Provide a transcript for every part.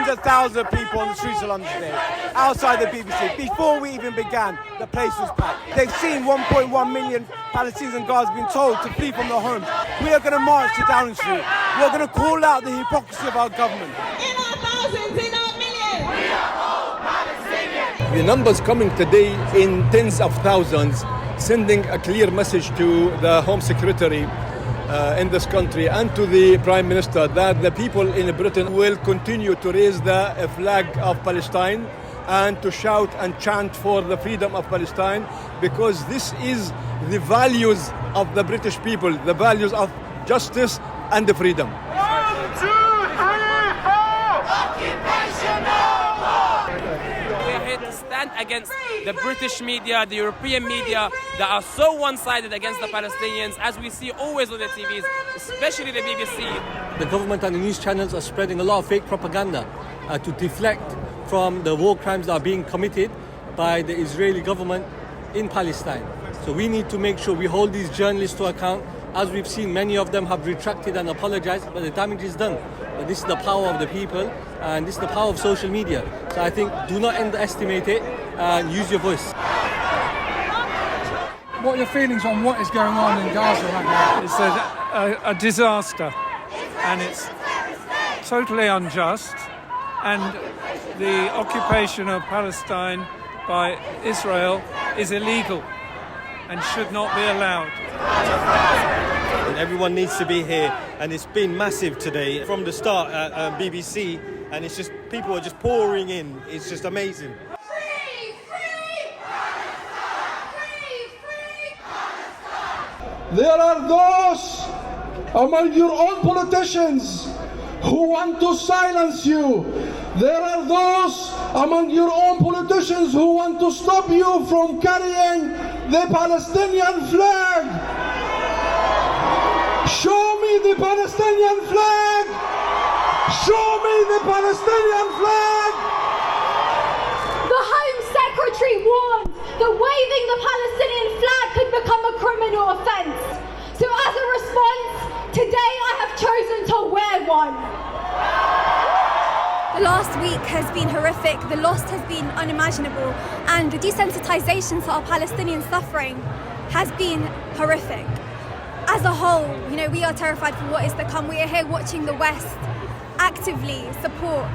tens of thousands of people on the streets of London today, outside the BBC. Before we even began, the place was packed. They've seen 1.1 million Palestinians in Gaza being told to flee from their homes. We are going to march to Downing Street. We're going to call out the hypocrisy of our government. In our thousands, in our millions. We are all Palestinians. The numbers coming today in tens of thousands, sending a clear message to the Home Secretary in this country and to the Prime Minister that the people in Britain will continue to raise the flag of Palestine and to shout and chant for the freedom of Palestine, because this is the values of the British people, the values of justice and the freedom. 1, 2, 3, 4! Occupation no more! We are here to stand against the British media, the European media that are so one-sided against the Palestinians, as we see always on the TVs, especially the BBC. The government and the news channels are spreading a lot of fake propaganda to deflect from the war crimes that are being committed by the Israeli government in Palestine. So we need to make sure we hold these journalists to account. As we've seen, many of them have retracted and apologized, but the damage is done. But this is the power of the people, and this is the power of social media. So I think do not underestimate it and use your voice. What are your feelings on what is going on in Gaza right now? It's a disaster, and it's totally unjust, and the occupation of Palestine by Israel is illegal and should not be allowed. And everyone needs to be here, and it's been massive today from the start at BBC, and it's just people are just pouring in. It's just amazing. Free, free Palestine! Free, free Palestine! There are those among your own politicians who want to silence you. There are those among your own politicians who want to stop you from carrying the Palestinian flag. Show me the Palestinian flag! Show me the Palestinian flag! The Home Secretary warned that waving the Palestinian flag could become a criminal offence. So as a response, today I have chosen to wear one. The last week has been horrific, the loss has been unimaginable, and the desensitization to our Palestinian suffering has been horrific. As a whole, we are terrified for what is to come. We are here watching the West actively support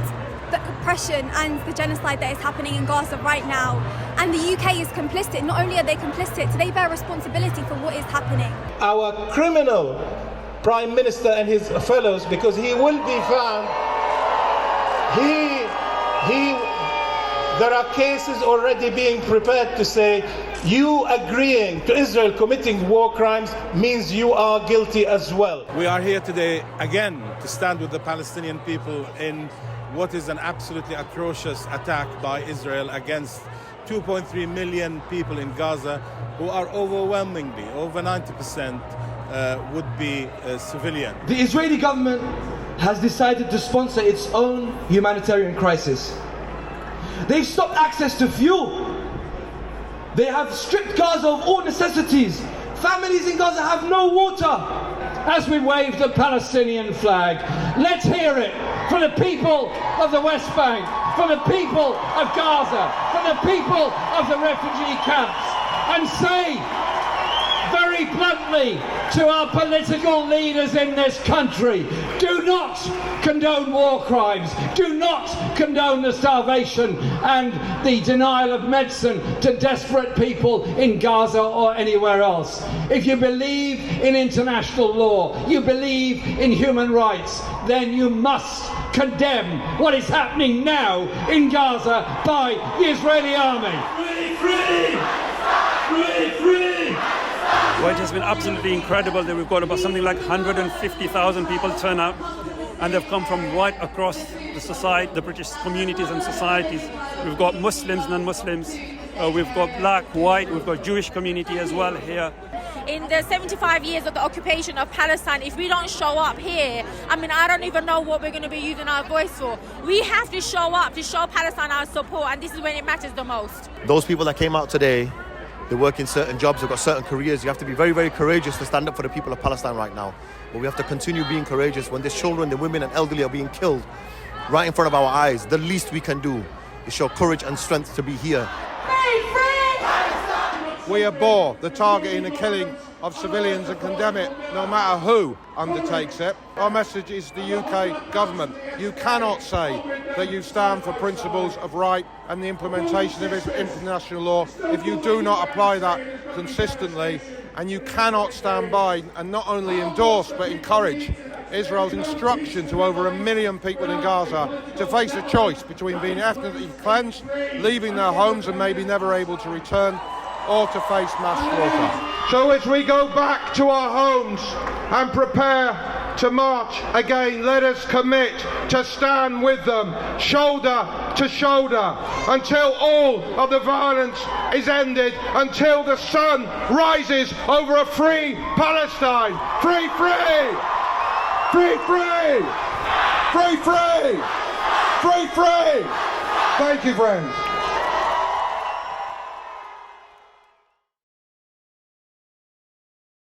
the oppression and the genocide that is happening in Gaza right now. And the UK is complicit. Not only are they complicit, they bear responsibility for what is happening. Our criminal Prime Minister and his fellows, because he will be found, there are cases already being prepared to say you agreeing to Israel committing war crimes means you are guilty as well. We are here today again to stand with the Palestinian people in what is an absolutely atrocious attack by Israel against 2.3 million people in Gaza, who are overwhelmingly, over 90%, would be civilian. The Israeli government has decided to sponsor its own humanitarian crisis. They've stopped access to fuel. They have stripped Gaza of all necessities. Families in Gaza have no water. As we wave the Palestinian flag, let's hear it from the people of the West Bank, from the people of Gaza, from the people of the refugee camps, and say very bluntly to our political leaders in this country, do not condone war crimes, do not condone the starvation and the denial of medicine to desperate people in Gaza or anywhere else. If you believe in international law, you believe in human rights, then you must condemn what is happening now in Gaza by the Israeli army. Free, free! Free, free! Well, it has been absolutely incredible that we've got about something like 150,000 people turn out, and they've come from right across the society, the British communities and societies. We've got Muslims, non-Muslims, we've got black, white, we've got Jewish community as well here. In the 75 years of the occupation of Palestine, if we don't show up here, I don't even know what we're going to be using our voice for. We have to show up to show Palestine our support, and this is when it matters the most. Those people that came out today, they work in certain jobs, they've got certain careers. You have to be very, very courageous to stand up for the people of Palestine right now. But we have to continue being courageous when these children, the women and elderly are being killed. right in front of our eyes. The least we can do is show courage and strength to be here. We abhor the targeting and killing of civilians and condemn it no matter who undertakes it. Our message is to the UK government. You cannot say that you stand for principles of right and the implementation of international law if you do not apply that consistently, and you cannot stand by and not only endorse but encourage Israel's instruction to over 1 million people in Gaza to face a choice between being ethnically cleansed, leaving their homes and maybe never able to return, or to face mass slaughter. So as we go back to our homes and prepare to march again, let us commit to stand with them, shoulder to shoulder, until all of the violence is ended, until the sun rises over a free Palestine. Free, free! Free, free! Free, free! Free, free! Thank you, friends.